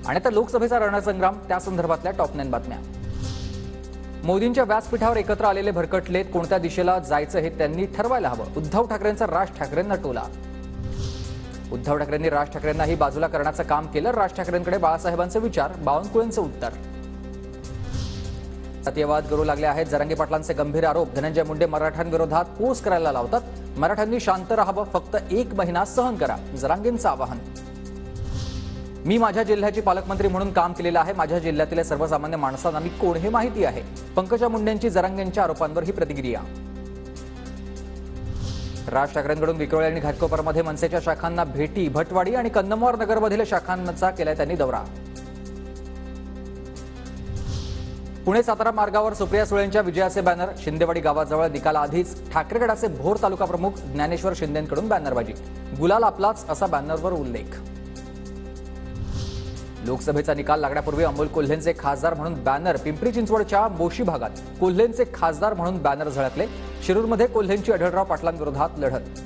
आणि आता लोकसभेचा रणसंग्राम त्या संदर्भातल्या टॉप 9 बातम्या। मोदींच्या व्यासपीठावर एकत्र आलेले भरकटलेत, कोणत्या दिशेला जायचं हे त्यांनी ठरवायला हवं। उद्धव ठाकरेंचा राज ठाकरेंना टोला। उद्धव ठाकरेंनी राज ठाकरेंनाही बाजूला करण्याचं काम केलं। राज ठाकरेंकडे बाळासाहेबांचे विचार, बावनकुळेंचं उत्तर। जातीयवाद करू लागले आहेत जरांगे पाटलांचे गंभीर आरोप। धनंजय मुंडे मराठ्यांविरोधात पोस्ट करायला लावतात। मराठ्यांनी शांत राहावं, फक्त 1 महिना सहन करा, जरांगेंचं आवाहन। मी माझ्या जिल्ह्याची पालकमंत्री म्हणून काम केलेलं आहे। माझ्या जिल्ह्यातील सर्वसामान्य माणसांना मी कोण हे माहिती आहे। पंकजा मुंडेंची जरांगेंच्या आरोपांवर ही प्रतिक्रिया। राज ठाकरेंकडून विक्रोळी आणि घाटकोपरमध्ये मनसेच्या शाखांना भेटी। भटवाडी आणि कन्नमवार नगरमधील शाखांचा केलाय त्यांनी दौरा। पुणे सातारा मार्गावर सुप्रिया सुळेंच्या विजयाचे बॅनर। शिंदेवाडी गावाजवळ निकालाआधीच ठाकरेगडाचे भोर तालुका प्रमुख ज्ञानेश्वर शिंदेंकडून बॅनरबाजी। गुलाल आपलाच असा बॅनरवर उल्लेख। लोकसभेचा निकाल लागण्यापूर्वी अमोल कोल्हेंचे खासदार म्हणून बॅनर। पिंपरी चिंचवडच्या मोशी भागात कोल्हेंचे खासदार म्हणून बॅनर झळकले। शिरूरमध्ये कोल्हेंची आढळराव पाटलांविरोधात लढत।